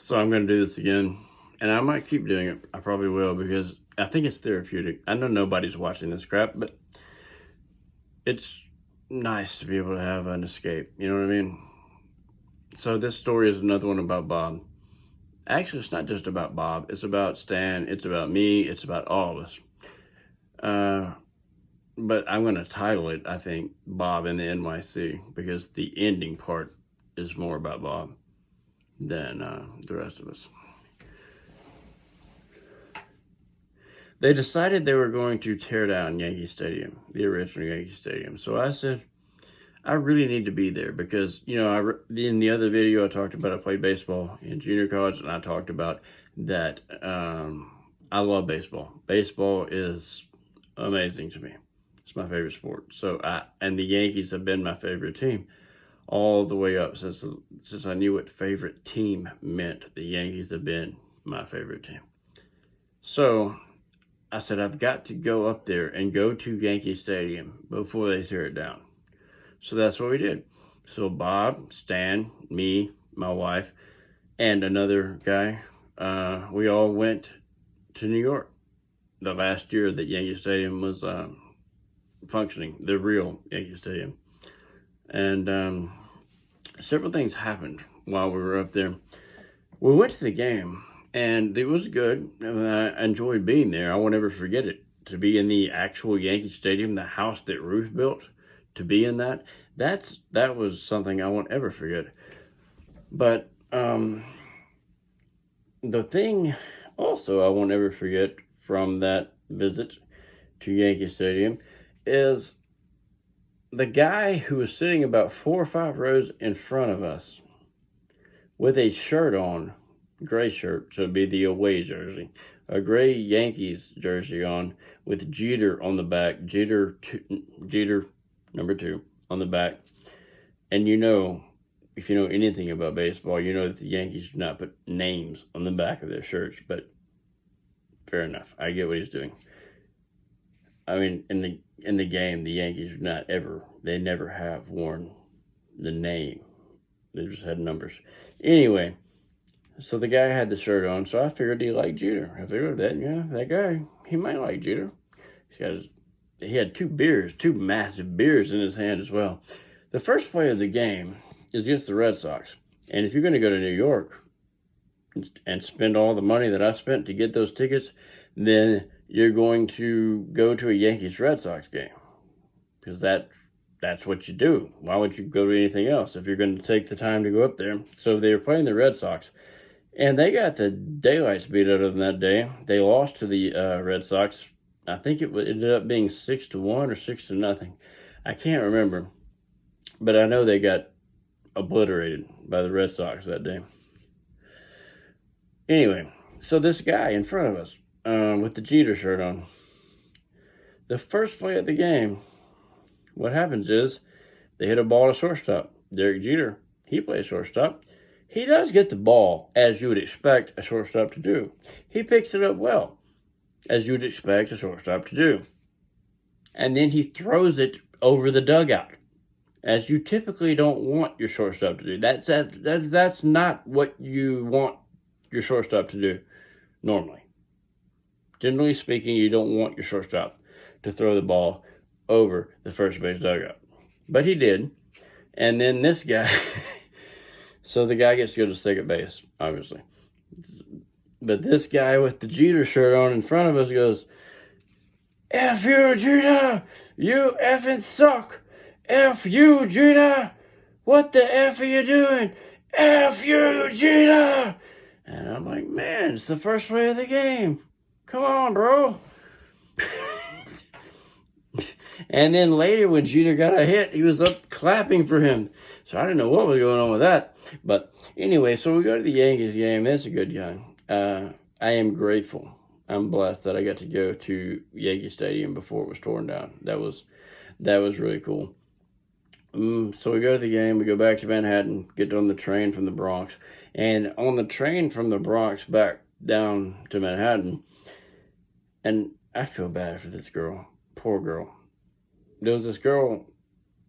So I'm going to do this again, and I might keep doing it. I probably will because I think it's therapeutic. I know nobody's watching this crap, but it's nice to be able to have an escape. You know what I mean? So this story is another one about Bob. Actually, it's not just about Bob. It's about Stan. It's about me. It's about all of us. But I'm going to title it, I think, Bob in the NYC, because the ending part is more about Bob than the rest of us. They decided they were going to tear down Yankee Stadium, the original Yankee Stadium. So I said, I really need to be there because, in the other video I talked about I played baseball in junior college, and I talked about that I love baseball. Baseball is amazing to me. It's my favorite sport. And the Yankees have been my favorite team all the way up since I knew what favorite team meant. The Yankees have been my favorite team. So I said, I've got to go up there and go to Yankee Stadium before they tear it down. So that's what we did. So Bob, Stan, me, my wife, and another guy, we all went to New York the last year that Yankee Stadium was functioning, the real Yankee Stadium. And several things happened while we were up there. We went to the game, and it was good. I enjoyed being there. I won't ever forget it. To be in the actual Yankee Stadium, the house that Ruth built, to be in that was something I won't ever forget. But the thing also I won't ever forget from that visit to Yankee Stadium is the guy who was sitting about 4 or 5 rows in front of us with a shirt on, gray shirt, so it'd be the away jersey, a gray Yankees jersey on with Jeter on the back, Jeter number 2 on the back. And if you know anything about baseball, you know that the Yankees do not put names on the back of their shirts, but fair enough. I get what he's doing. I mean, in the game, the Yankees they never have worn the name. They just had numbers. Anyway, so the guy had the shirt on, so I figured he liked Jeter. I figured that guy, he might like Jeter. He had 2 massive beers in his hand as well. The first play of the game is against the Red Sox. And if you're going to go to New York and spend all the money that I spent to get those tickets, then you're going to go to a Yankees-Red Sox game. Because that's what you do. Why would you go to anything else if you're going to take the time to go up there? So they were playing the Red Sox. And they got the daylights beat out of them that day. They lost to the Red Sox. I think it ended up being 6-1 or 6-0. I can't remember. But I know they got obliterated by the Red Sox that day. Anyway, so this guy in front of us with the Jeter shirt on, the first play of the game, what happens is they hit a ball to shortstop. Derek Jeter, he plays shortstop. He does get the ball, as you would expect a shortstop to do. He picks it up well, as you would expect a shortstop to do. And then he throws it over the dugout, as you typically don't want your shortstop to do. That's not what you want your shortstop to do normally. Generally speaking, you don't want your shortstop to throw the ball over the first base dugout. But he did. And then this guy, so the guy gets to go to second base, obviously. But this guy with the Jeter shirt on in front of us goes, F you, Jeter! You effing suck! F you, Jeter! What the F are you doing? F you, Jeter! And I'm like, man, it's the first play of the game. Come on, bro. And then later when Jeter got a hit, he was up clapping for him. So I didn't know what was going on with that. But anyway, so we go to the Yankees game. That's a good game. I am grateful. I'm blessed that I got to go to Yankee Stadium before it was torn down. That was really cool. So we go to the game. We go back to Manhattan, get on the train from the Bronx. And on the train from the Bronx back down to Manhattan, and I feel bad for this girl. Poor girl. There was this girl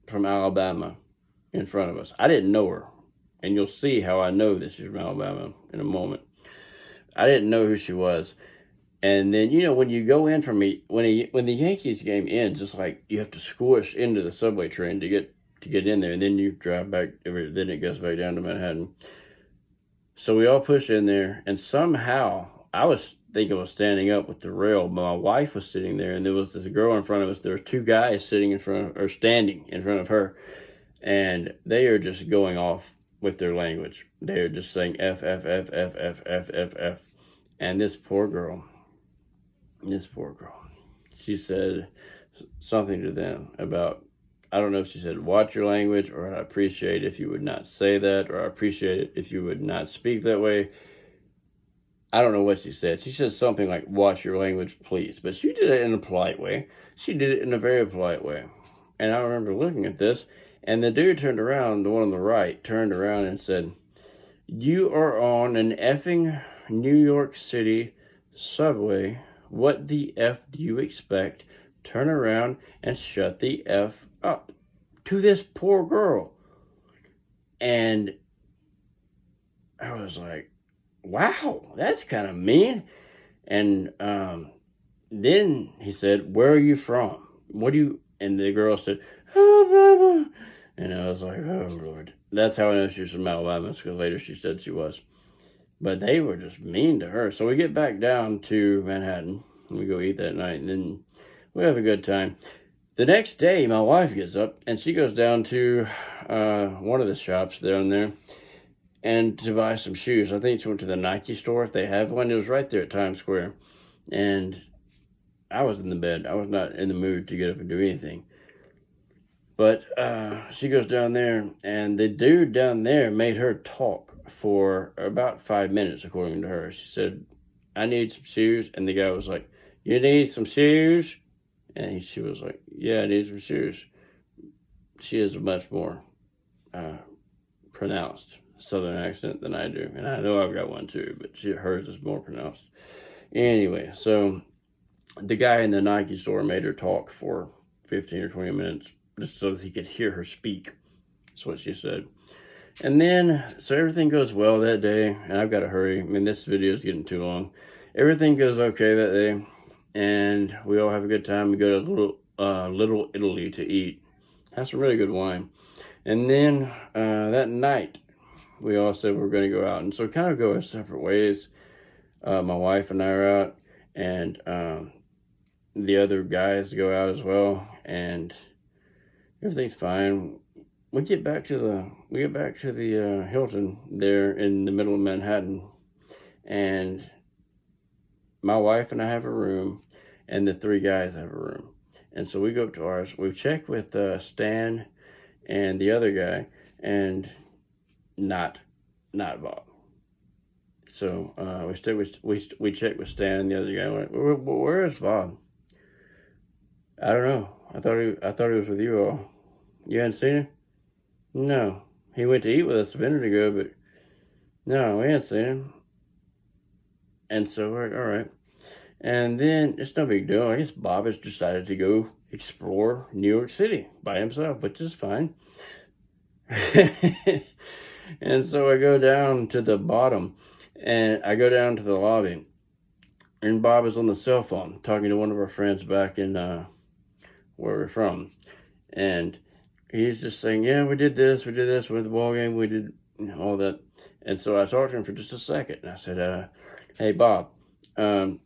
from Alabama in front of us. I didn't know her. And you'll see how I know this is from Alabama in a moment. I didn't know who she was. And then, when you go in from when the Yankees game ends, it's like you have to squish into the subway train to get in there, and then you drive back. Then it goes back down to Manhattan. So we all push in there, and somehow I was standing up with the rail, but my wife was sitting there, and there was this girl in front of us. There were two guys standing in front of her, and they are just going off with their language. They are just saying F F F F F F F F, and this poor girl, she said something to them about, I don't know if she said, watch your language, or I appreciate if you would not say that, or I appreciate it if you would not speak that way. I don't know what she said. She said something like, watch your language, please. But she did it in a polite way. She did it in a very polite way. And I remember looking at this, and the dude turned around, the one on the right, turned around and said, you are on an effing New York City subway. What the F do you expect? Turn around and shut the F up. To this poor girl. And I was like, wow, that's kind of mean. And then he said, where are you from? And the girl said, Alabama. And I was like, oh, Lord. That's how I know she was from Alabama, because later she said she was. But they were just mean to her. So we get back down to Manhattan, and we go eat that night, and then we have a good time. The next day, my wife gets up, and she goes down to one of the shops down there, and to buy some shoes. I think she went to the Nike store, if they have one. It was right there at Times Square. And I was in the bed. I was not in the mood to get up and do anything. But she goes down there, and the dude down there made her talk for about 5 minutes, according to her. She said, I need some shoes. And the guy was like, you need some shoes? And she was like, yeah, I need some shoes. She has a much more pronounced Southern accent than I do. And I know I've got one too, but hers is more pronounced. Anyway, so the guy in the Nike store made her talk for 15 or 20 minutes just so that he could hear her speak. That's what she said. And then, so everything goes well that day, and I've got to hurry. I mean, this video is getting too long. Everything goes okay that day, and we all have a good time. We go to Little Italy to eat. Have some really good wine. And then that night, we all said we were going to go out, and so kind of go our separate ways. My wife and I are out, and the other guys go out as well, and everything's fine. We get back to the Hilton there in the middle of Manhattan, and my wife and I have a room, and the three guys have a room. And so we go up to ours. We check with Stan and the other guy, and not Bob. So we check with Stan and the other guy. We're like, where is Bob? I don't know. I thought he was with you all. You hadn't seen him? No. He went to eat with us a minute ago, but no, we hadn't seen him. And so we're like, all right. And then it's no big deal. I guess Bob has decided to go explore New York City by himself, which is fine. And so I go down to the bottom, and I go down to the lobby, and Bob is on the cell phone talking to one of our friends back in where we're from. And he's just saying, yeah, we did this, we went to the ball game, we did all that. And so I talked to him for just a second, and I said, hey, Bob, you're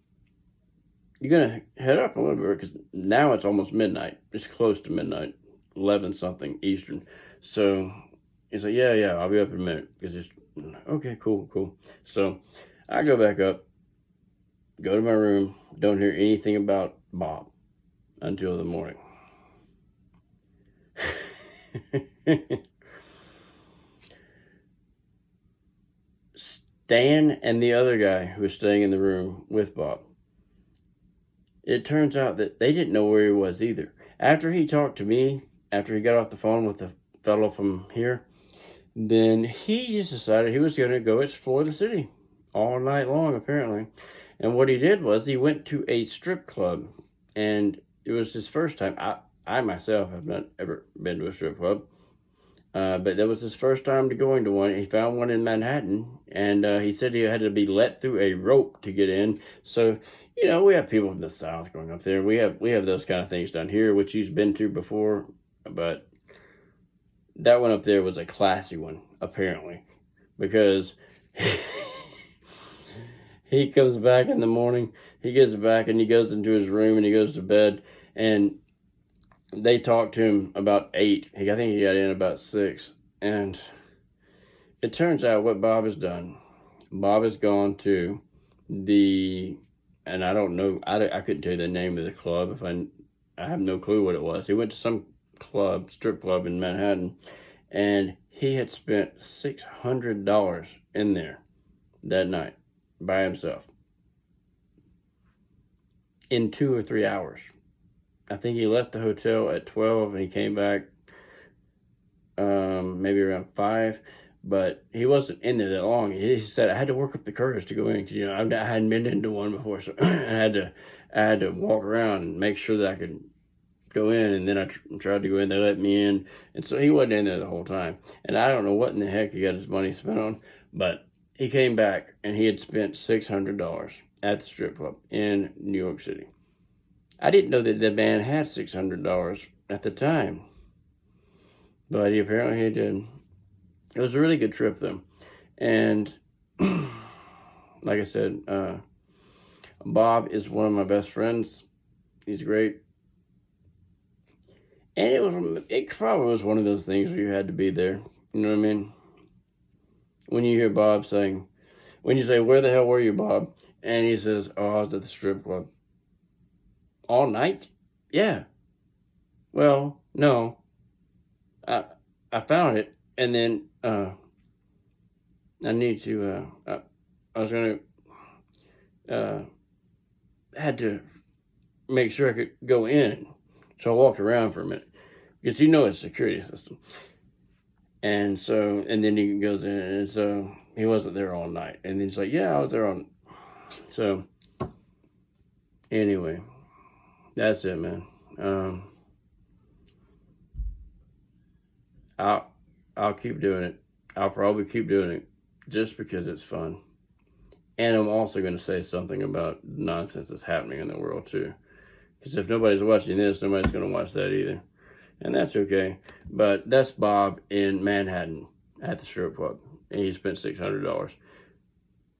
going to head up a little bit, because now it's almost midnight. It's close to midnight, 11 something Eastern. So he's like, yeah, I'll be up in a minute. Because it's, okay, cool. So I go back up, go to my room, don't hear anything about Bob until the morning. Stan and the other guy who was staying in the room with Bob, it turns out that they didn't know where he was either. After he talked to me, after he got off the phone with the fellow from here, then he just decided he was going to go explore the city all night long, apparently. And what he did was he went to a strip club, and it was his first time. I myself have not ever been to a strip club. But that was his first time to going to one. He found one in Manhattan, and he said he had to be let through a rope to get in. So, we have people from the South going up there. We have those kind of things down here, which he's been to before. But that one up there was a classy one, apparently, because he comes back in the morning. He gets back and he goes into his room and he goes to bed, and they talked to him about 8. I think he got in about 6. And it turns out what Bob has done. Bob has gone to and I don't know, I couldn't tell you the name of the club. I have no clue what it was. He went to some strip club in Manhattan, and he had spent $600 in there that night by himself in 2 or 3 hours. I think he left the hotel at 12 and he came back maybe around 5, but he wasn't in there that long. He said, I had to work up the courage to go in because, I hadn't been into one before, so I had to walk around and make sure that I could go in, and then I tried to go in. They let me in, and so he wasn't in there the whole time. And I don't know what in the heck he got his money spent on, but he came back and he had spent $600 at the strip club in New York City. I didn't know that the band had $600 at the time, but apparently he did. It was a really good trip, though. And like I said, Bob is one of my best friends. He's great. And it probably was one of those things where you had to be there. You know what I mean? When you hear Bob saying, when you say, where the hell were you, Bob? And he says, oh, I was at the strip club. All night? Yeah. Well, no. I found it, and then I need to. I was gonna had to make sure I could go in, so I walked around for a minute because it's a security system, and then he goes in, and so he wasn't there all night, and then he's like, yeah, I was there on. So anyway. That's it, man. I'll keep doing it. I'll probably keep doing it just because it's fun. And I'm also going to say something about nonsense that's happening in the world too. Because if nobody's watching this, nobody's going to watch that either. And that's okay. But that's Bob in Manhattan at the strip club. And he spent $600.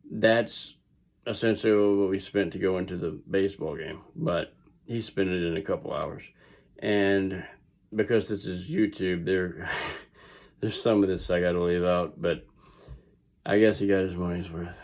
That's essentially what we spent to go into the baseball game. But he spent it in a couple hours. And because this is YouTube, there's some of this I got to leave out, but I guess he got his money's worth.